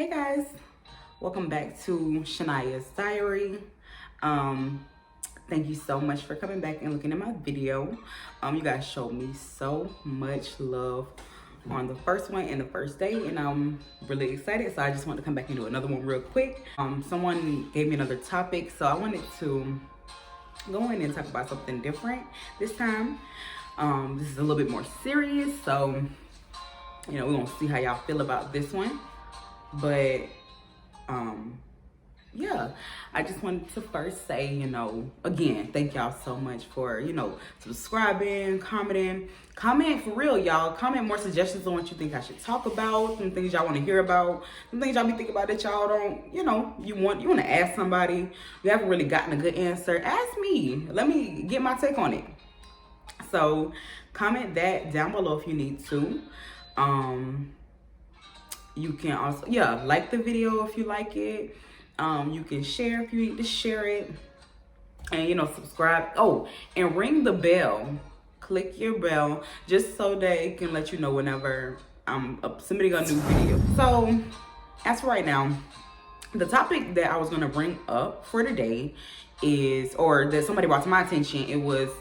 Hey guys, welcome back to Shaniya's diary. Thank you so much for coming back and looking at my video. You guys showed me so much love on the first one and the first day, and I'm really excited, so I just want to come back and do another one real quick. Someone gave me another topic, so I wanted to go in and talk about something different this time. This is a little bit more serious, so we're gonna see how y'all feel about this one. But yeah, I just wanted to first say, again, thank y'all so much for, subscribing, commenting. Comment for real, y'all. Comment more suggestions on what you think I should talk about, some things y'all want to hear about, some things y'all be thinking about that y'all don't, you want to ask somebody. You haven't really gotten a good answer. Ask me. Let me get my take on it. So comment that down below if you need to. You can also, like the video if you like it. You can share if you need to share it. And, subscribe. Oh, and ring the bell. Click your bell just so that it can let you know whenever I'm submitting a new video. So, as for right now, the topic that I was going to bring up for today is, or that somebody brought to my attention, it was,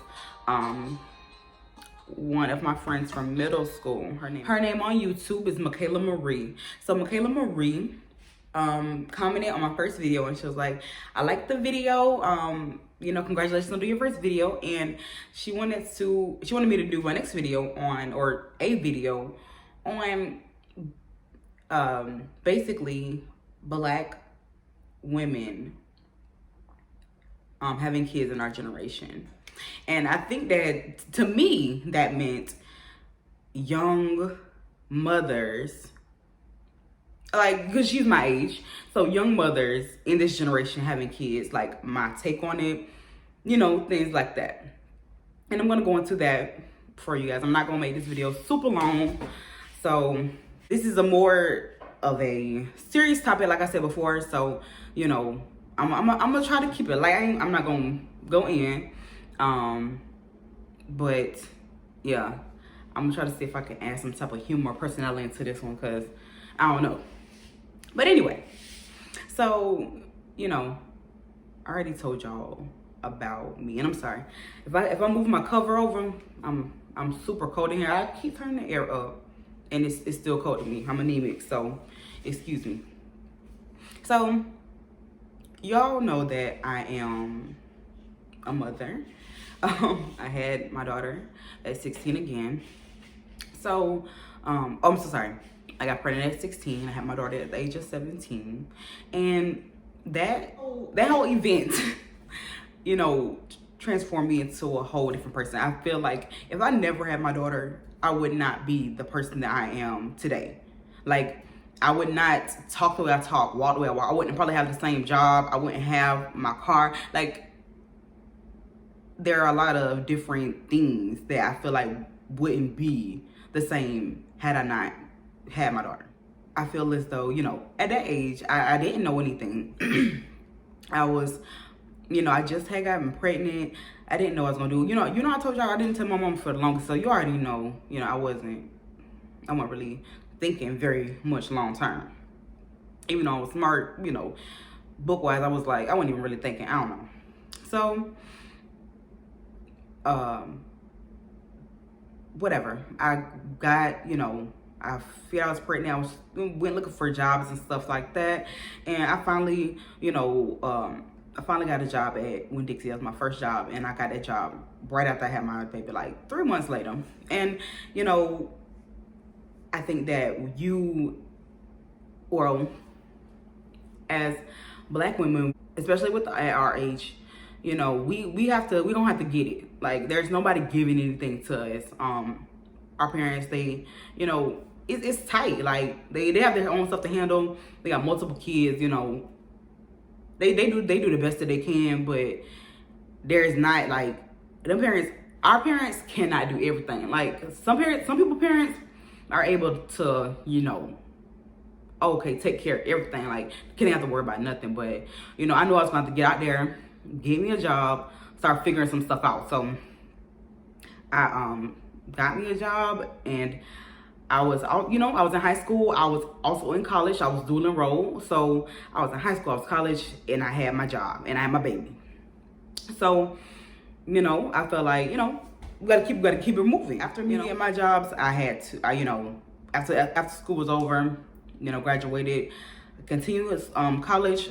one of my friends from middle school. Her name on YouTube is Michaela Marie. So Michaela Marie commented on my first video, and she was like, I like the video. Congratulations on doing your first video. And she wanted me to do my next video on basically Black women having kids in our generation. And I think that, to me, that meant young mothers, like, because she's my age, so young mothers in this generation having kids, like my take on it, things like that. And I'm going to go into that for you guys. I'm not going to make this video super long. So this is a more of a serious topic, like I said before. So, I'm going to try to keep it light. I'm not going to go in. But yeah, I'm gonna try to see if I can add some type of humor or personality into this one, because I don't know. But anyway, so I already told y'all about me, and I'm sorry if I move my cover over. I'm super cold in here. I keep turning the air up, and it's still cold to me. I'm anemic, so excuse me. So y'all know that I am a mother. I had my daughter at 16 again. So, I'm so sorry. I got pregnant at 16. I had my daughter at the age of 17. And that whole event, transformed me into a whole different person. I feel like if I never had my daughter, I would not be the person that I am today. Like, I would not talk the way I talk, walk the way I walk. I wouldn't probably have the same job. I wouldn't have my car. Like, there are a lot of different things that I feel like wouldn't be the same had I not had my daughter. I feel as though, at that age, I didn't know anything. I was, I just had gotten pregnant. I didn't know what I was gonna do. I told y'all I didn't tell my mom for the longest, so you already know, I wasn't really thinking very much long term. Even though I was smart, book-wise, I was like, I wasn't even really thinking, I don't know. So, whatever. I got, I feel I was pregnant. Went looking for jobs and stuff like that. And I finally, got a job at Winn-Dixie. That was my first job. And I got that job right after I had my baby, like 3 months later. And, I think that as Black women, especially at our age, we don't have to get it. Like, there's nobody giving anything to us. Our parents, they, it's tight. Like, they have their own stuff to handle. They got multiple kids, they do the best that they can, but there's not, like, our parents cannot do everything. Like, some people's parents are able to, okay, take care of everything. Like, can't have to worry about nothing. But, I knew I was going to have to get out there, get me a job, start figuring some stuff out. So I got me a job, and I was out, I was in high school. I was also in college. I was dual enrolled. So I was in high school, I was college, and I had my job and I had my baby. So, I felt like, we gotta keep it moving. After me getting my jobs, I had to, after school was over, graduated, continuous college,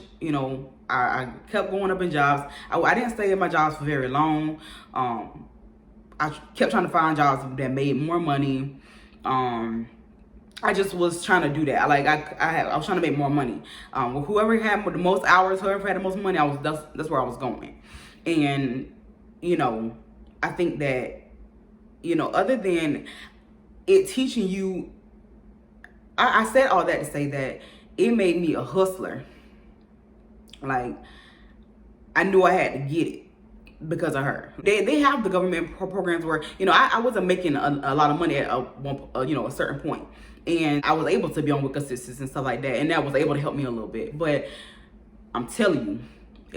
I kept going up in jobs. I didn't stay in my jobs for very long. I kept trying to find jobs that made more money. I just was trying to do that. I was trying to make more money. Whoever had the most hours, whoever had the most money, that's where I was going. And I think that other than it teaching you, I said all that to say that it made me a hustler. Like, I knew I had to get it because of her. They have the government programs where I wasn't making a lot of money at a certain point, and I was able to be on WIC assistance and stuff like that, and that was able to help me a little bit. But I'm telling you,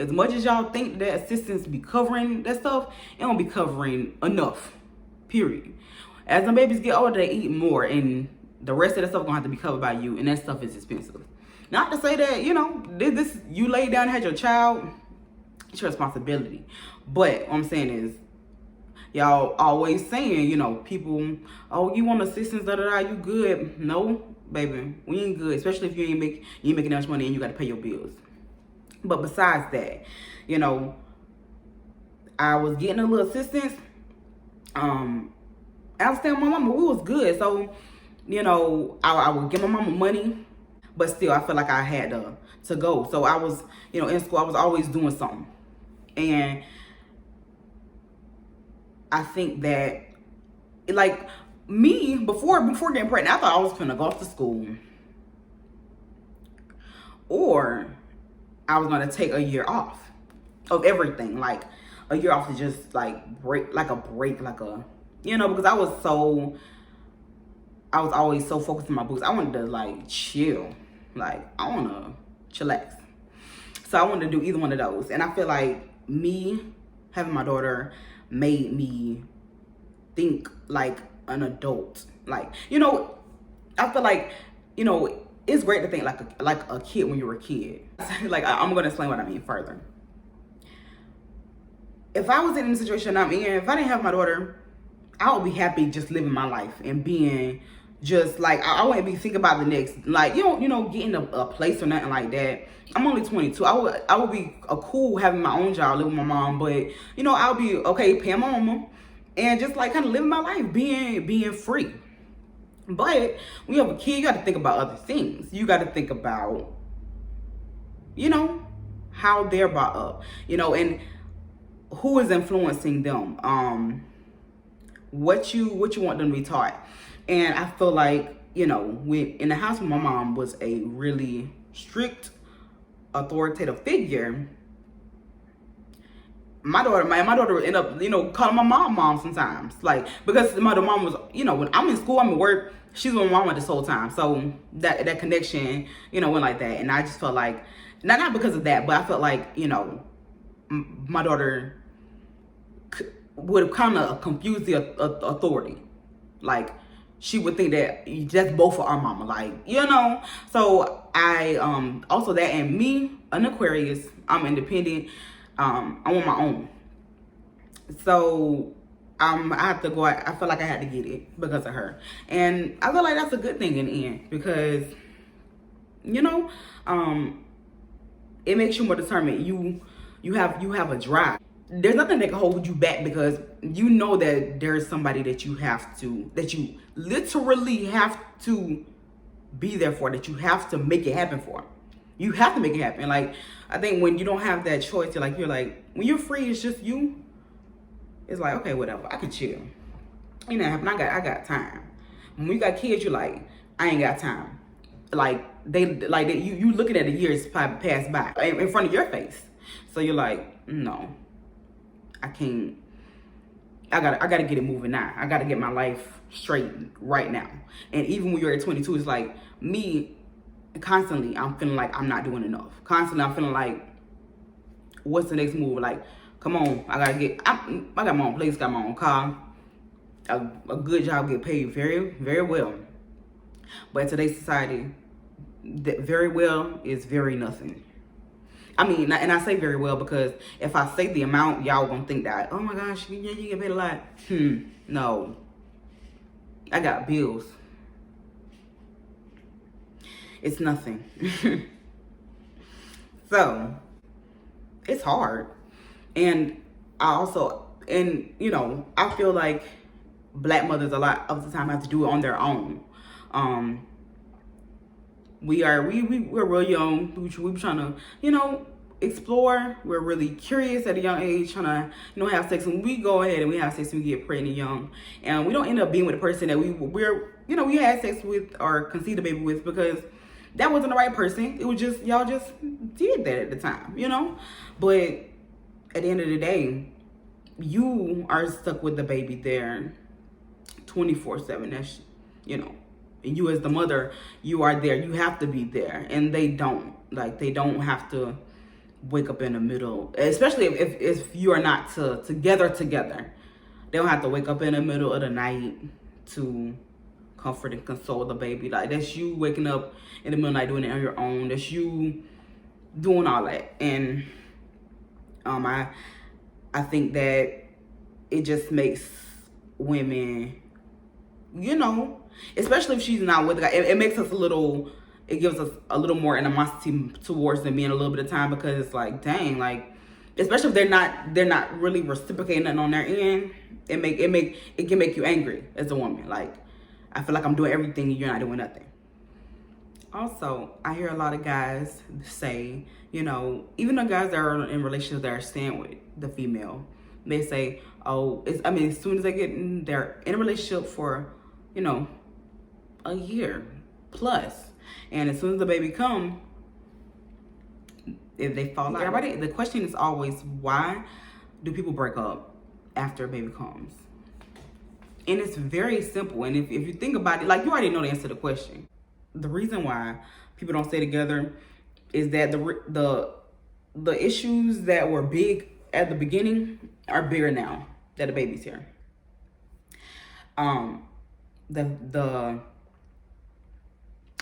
as much as y'all think that assistance be covering that stuff, it won't be covering enough. Period. As the babies get older, they eat more, and the rest of the stuff gonna have to be covered by you, and that stuff is expensive. Not to say that this you lay down and had your child, it's your responsibility. But what I'm saying is, y'all always saying, people, oh, you want assistance, you good. No, baby, we ain't good, especially if you ain't making that much money and you got to pay your bills. But besides that, I was getting a little assistance. I was staying with my mama. We was good. So, I would give my mama money, but still I felt like I had to go. So I was, in school, I was always doing something. And I think that, like, me, before getting pregnant, I thought I was gonna go off to school, or I was gonna take a year off of everything, like a year off to just like break, because I was always so focused on my books. I wanted to like chill, like I wanna chillax. So I wanted to do either one of those, and I feel like me having my daughter made me think like an adult. Like, I feel like, it's great to think like a kid when you were a kid. Like, I'm gonna explain what I mean further. If I was in the situation I'm in, if I didn't have my daughter, I would be happy just living my life and being just like, I wouldn't be thinking about the next, like, getting a place or nothing like that. I'm only 22. I would be cool having my own job, living with my mom, but I'll be okay paying my mama and just like kind of living my life, being free. But when you have a kid, you got to think about other things. You got to think about, how they're brought up, and who is influencing them, what you want them to be taught. And I feel like, when in the house with my mom was a really strict, authoritative figure, my daughter would end up, calling my mom sometimes. Like, because my mom was, when I'm in school, I'm at work, she's with my mama this whole time. So that connection, went like that. And I just felt like, not because of that, but I felt like, my daughter would kind of confuse the authority. Like, she would think that that's both for our mama, like, So I, also that, and me, an Aquarius, I'm independent. I want my own. So I have to go. I feel like I had to get it because of her, and I feel like that's a good thing in the end because, it makes you more determined. You have a drive. There's nothing that can hold you back because you know that there's somebody that you literally have to be there for, that you have to make it happen for. You have to make it happen. Like, I think when you don't have that choice, you're like, when you're free, it's just you. It's like, okay, whatever, I can chill. I got time. When you got kids, you're like, I ain't got time. Like, you looking at the years pass by in front of your face. So you're like, no, I can't. I gotta get it moving now. I gotta get my life straight right now. And even when you're at 22, it's like me. Constantly, I'm feeling like I'm not doing enough. Constantly, I'm feeling like, what's the next move? Like, come on, I got my own place, got my own car, a good job, get paid very, very well. But in today's society, that very well is very nothing. I mean, and I say very well because if I say the amount, y'all gonna think that, oh my gosh, you get paid a lot. No. I got bills. It's nothing. So, it's hard. And I feel like black mothers a lot of the time have to do it on their own. We're real young. We're trying to, explore. We're really curious at a young age, trying to, have sex. And we go ahead and we have sex and we get pregnant young. And we don't end up being with a person that we had sex with or conceived a baby with because that wasn't the right person. It was just, y'all just did that at the time, But at the end of the day, you are stuck with the baby there 24/7. That's, and you as the mother, you are there. You have to be there. And they don't. Like, they don't have to wake up in the middle, especially if you are not together. They don't have to wake up in the middle of the night to comfort and console the baby. Like, that's you waking up in the middle of the night doing it on your own. That's you doing all that. And I think that it just makes women, especially if she's not with the guy, it makes us it gives us a little more animosity towards them being a little bit of time, because it's like, dang, like, especially if they're not really reciprocating nothing on their end, it can make you angry as a woman. Like, I feel like I'm doing everything and you're not doing nothing. Also, I hear a lot of guys say, even the guys that are in relationships that are staying with the female, they say, oh, as soon as they're in a relationship for, a year plus, and as soon as the baby come, if they fall out, the question is always, why do people break up after a baby comes? And it's very simple. And if you think about it, like, you already know the answer to the question. The reason why people don't stay together is that the issues that were big at the beginning are bigger now that the baby's here.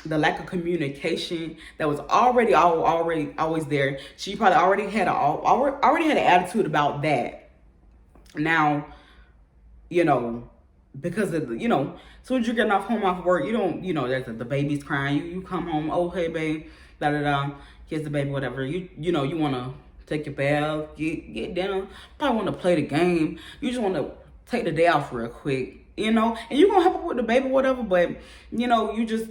The lack of communication that was already always there. She probably already had an attitude about that. Now, because of as soon as you're getting off work, you don't, there's the baby's crying. You come home, oh hey babe, da da da, kiss the baby, whatever. You want to take your bath, get dinner, probably want to play the game. You just want to take the day off real quick, and you're gonna help with the baby, whatever. But you just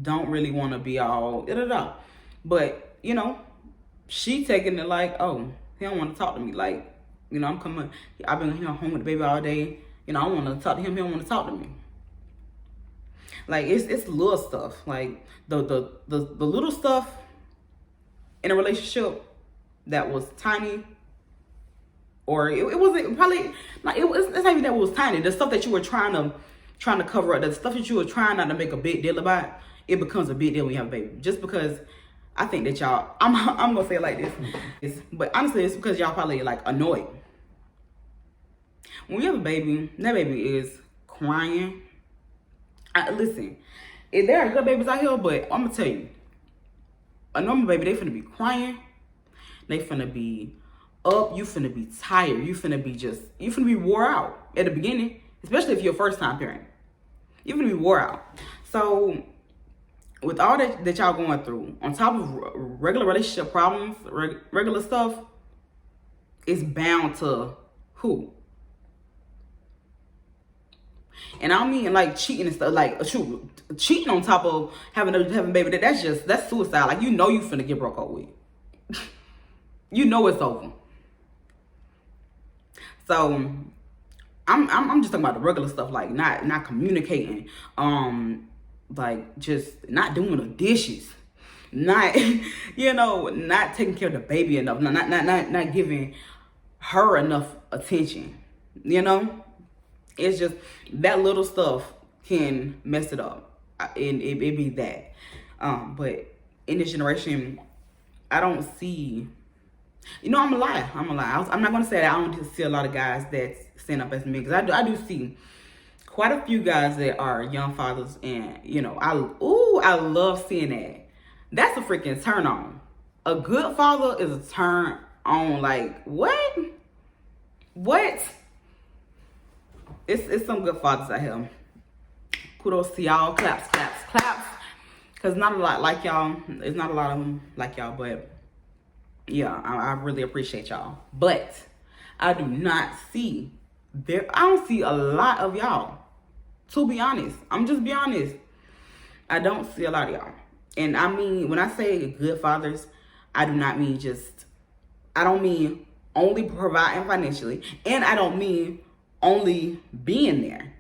don't really want to be all da da da. But she taking it like, oh, he don't want to talk to me. Like, I'm coming. I've been home with the baby all day. I want to talk to him. He don't want to talk to me. Like, it's little stuff. Like the little stuff in a relationship that was tiny, or it wasn't probably like it's not even that it was tiny. The stuff that you were trying to cover up, the stuff that you were trying not to make a big deal about, it becomes a big deal when you have a baby. Just because I think that y'all, I'm gonna say it like this, but honestly, it's because y'all probably like annoyed. When you have a baby, that baby is crying. Listen, there are good babies out here, but I'm gonna tell you, a normal baby, they finna be crying, they finna be up, you finna be tired, you finna be wore out at the beginning, especially if you're a first time parent. You're finna be wore out. So with all that y'all going through, on top of regular relationship problems, regular stuff, it's bound to who? And I don't mean like cheating and stuff, like cheating on top of having a baby. That's suicide. Like, you finna get broke up with. It's over. So I'm just talking about the regular stuff, like not communicating, like just not doing the dishes, not not taking care of the baby enough, not giving her enough attention. It's just that little stuff can mess it up, and it be that. But in this generation, I don't see. I'm gonna lie. I'm not gonna say that I don't see a lot of guys that stand up as men, because I do see quite a few guys that are young fathers, and I love seeing that. That's a freaking turn on. A good father is a turn on. Like, what? What? It's some good fathers out here. Kudos to y'all. Claps, claps, claps. Because not a lot like y'all. It's not a lot of them like y'all, but yeah, I really appreciate y'all. But I do not see I don't see a lot of y'all. To be honest, I'm just be honest. I don't see a lot of y'all. And I mean, when I say good fathers, I do not mean I don't mean only providing financially, and I don't mean only being there.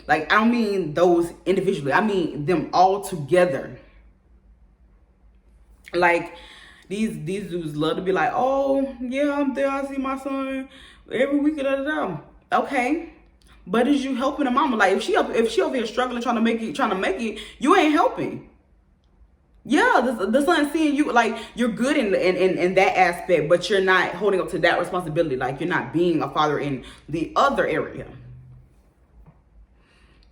Like, I don't mean those individually. I mean them all together. Like, these dudes love to be like, oh, yeah, I'm there. I see my son every week. Da, da, da. Okay. But is you helping the mama? Like, if she over here struggling, trying to make it, you ain't helping. Yeah, the son's seeing you, like, you're good in that aspect, but you're not holding up to that responsibility. Like, you're not being a father in the other area.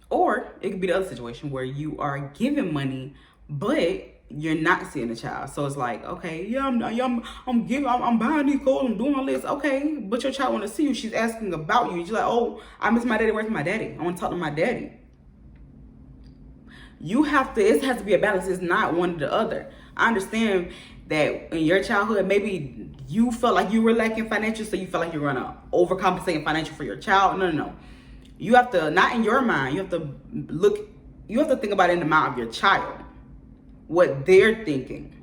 Or it could be the other situation where you are giving money, but you're not seeing the child. So it's like, okay, yeah, I'm giving, I'm buying these clothes, I'm doing all this. Okay, but your child want to see you. She's asking about you. She's like, oh, I miss my daddy. Where's my daddy? I want to talk to my daddy. It has to be a balance. It's not one or the other. I understand that in your childhood, maybe you felt like you were lacking financial, so you felt like you're going to overcompensate financial for your child. No. You have to, not in your mind, you have to think about it in the mind of your child. What they're thinking,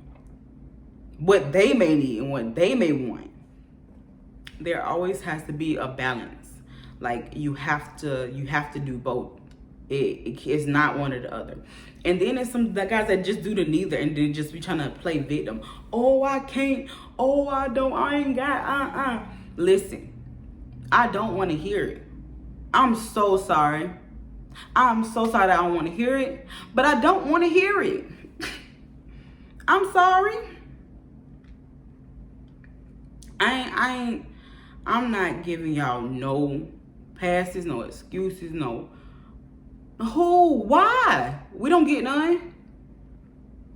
what they may need, and what they may want. There always has to be a balance. Like, you have to do both. It's not one or the other. And then there's some guys that just do the neither, and then just be trying to play victim. Oh, I can't. Oh, I don't. I ain't got. Listen, I don't want to hear it. I'm so sorry. I'm so sorry that I don't want to hear it, but I don't want to hear it. I'm sorry. I'm not giving y'all no passes, no excuses, no. Who? Why? We don't get none.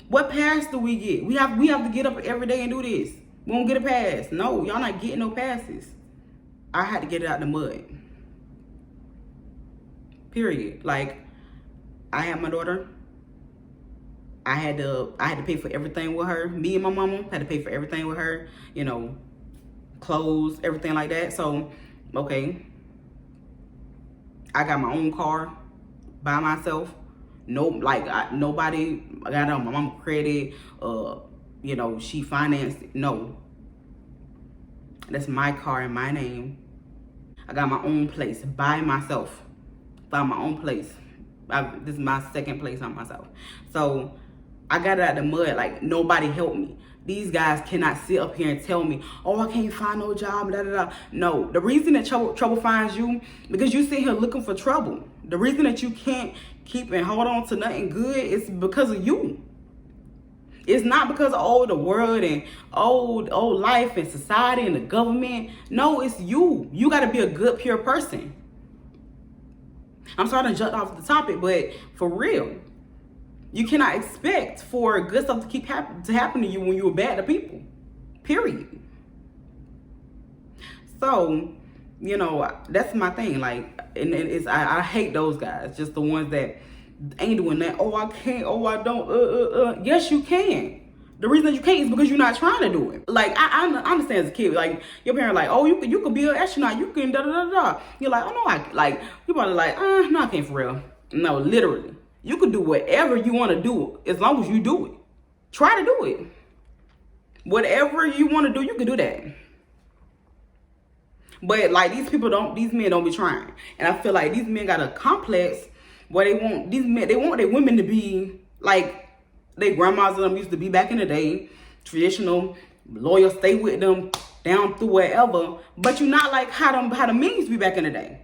What pass do we get? We have to get up every day and do this. We won't get a pass. No, y'all not getting no passes. I had to get it out the mud. Period. Like, I had my daughter. I had to pay for everything with her. Me and my mama had to pay for everything with her. Clothes, everything like that. So, okay. I got my own car by myself. Nobody. I got on my mama credit. She financed it. No. That's my car in my name. I got my own place by myself. By my own place. This is my second place on myself. So I got it out the mud. Like, nobody helped me. These guys cannot sit up here and tell me, oh, I can't find no job, da, da, da. No, the reason that trouble finds you, because you sit here looking for trouble. The reason that you can't keep and hold on to nothing good is because of you. It's not because of the world and old life and society and the government. No, it's you. You got to be a good, pure person. I'm sorry to jump off the topic, but for real, you cannot expect for good stuff to keep happen to you when you're bad to people. Period. So, that's my thing. Like, and I hate those guys. Just the ones that ain't doing that. Oh, I can't. Oh, I don't. Yes, you can. The reason that you can't is because you're not trying to do it. Like, I understand as a kid, like, your parents like, oh, you could be an astronaut, you can da. You're like, oh no, you probably like, no, I can't for real. No, literally. You can do whatever you want to do as long as you do it. Try to do it. Whatever you want to do, you can do that. But like, these men don't be trying. And I feel like these men got a complex where they want their women to be like their grandmas and them used to be back in the day, traditional, loyal, stay with them down through wherever. But you're not like how the men used to be back in the day.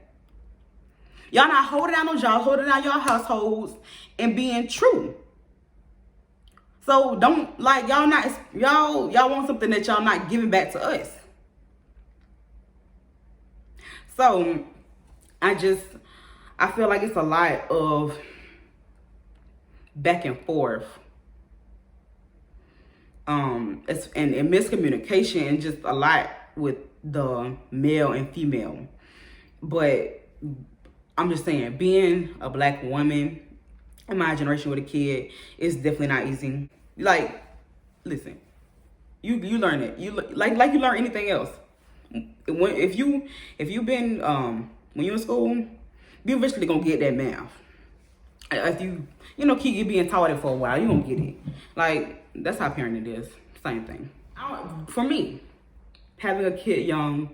Y'all not holding down no jobs, holding down your households, and being true. So don't, like, y'all want something that y'all not giving back to us. So I I feel like it's a lot of back and forth. It's and miscommunication and just a lot with the male and female. But I'm just saying, being a black woman in my generation with a kid is definitely not easy. Like, listen, you learn it. You like you learn anything else. If you been when you in school, you eventually gonna get that math. If keep you being taught it for a while, you gonna get it. Like, that's how parenting is. Same thing. For me, having a kid young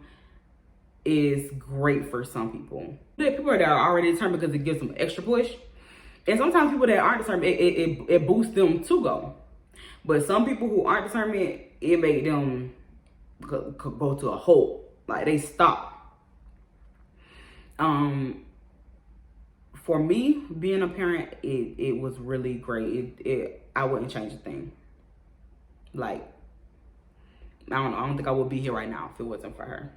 is great for some people. There are people that are already determined because it gives them extra push. And sometimes people that aren't determined, it boosts them to go. But some people who aren't determined, it made them go to a halt. Like, they stop. For me, being a parent, it was really great. I wouldn't change a thing. Like, I don't think I would be here right now if it wasn't for her.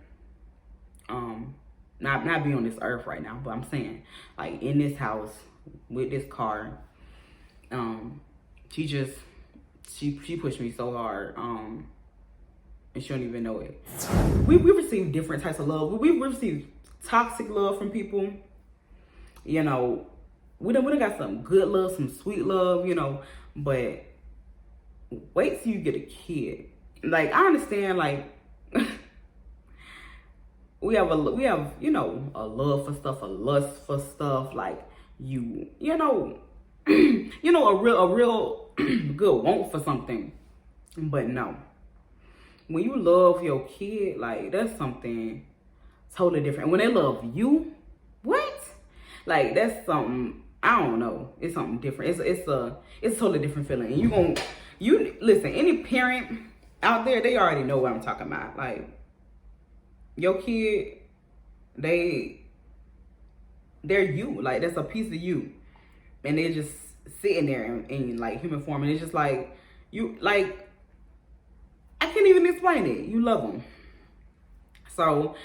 Not be on this earth right now, but I'm saying, like, in this house with this car, she pushed me so hard, and she don't even know it. We receive different types of love. We receive toxic love from people. You know, we done got some good love, some sweet love, but wait till you get a kid. Like, I understand, like, we have a love for stuff, a lust for stuff, like, a real good want for something. But no, when you love your kid, like, that's something totally different. When they love you, what? Like, that's something, I don't know. It's something different. It's a totally different feeling. And listen, any parent out there, they already know what I'm talking about. Like, your kid, they're you. Like, that's a piece of you. And they're just sitting there in like human form. And it's just like, I can't even explain it. You love them. So,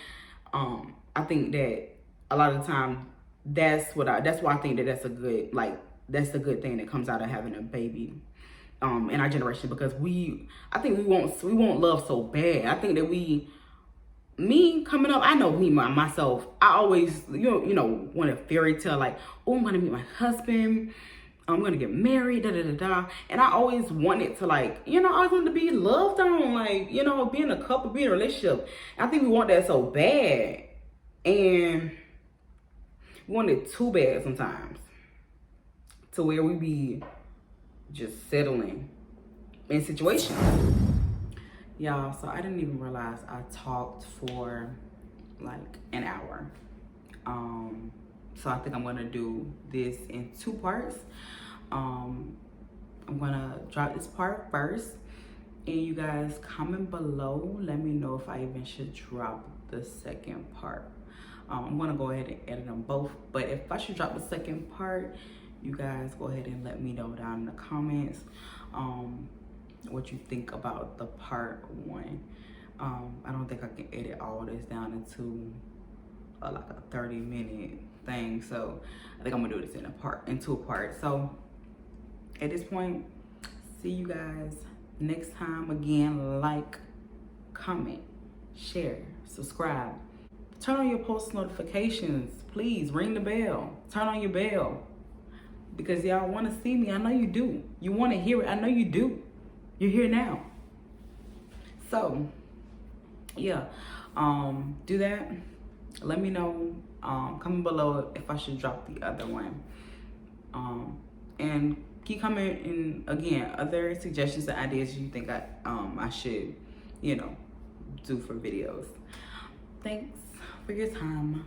I think that a lot of the time, that's why I think that that's a good thing that comes out of having a baby, in our generation, because I think we want love so bad. I think that me coming up, I know myself, I always, want a fairy tale, like, oh, I'm gonna meet my husband, I'm gonna get married, da da da da. And I always wanted to, like, I always wanted to be loved on, like, being a couple, being in a relationship. I think we want that so bad, and we want it too bad sometimes, to where we be just settling in situations. Y'all, so I didn't even realize I talked for like an hour. So I think I'm gonna do this in 2 parts. I'm gonna drop this part first, and you guys comment below, let me know if I even should drop the second part. I'm gonna go ahead and edit them both, but if I should drop the second part, you guys go ahead and let me know down in the comments what you think about the part 1. I don't think I can edit all this down into like a 30-minute thing, so I think I'm gonna do this in 2 parts. So at this point, see you guys next time. Again, like, comment, share, subscribe, turn on your post notifications. Please ring the bell, turn on your bell, because y'all want to see me. I know you do. You want to hear it. I know you do. You're here now. So yeah, do that. Let me know, comment below if I should drop the other one, and keep commenting again other suggestions and ideas you think I should do for videos. Thanks for your time.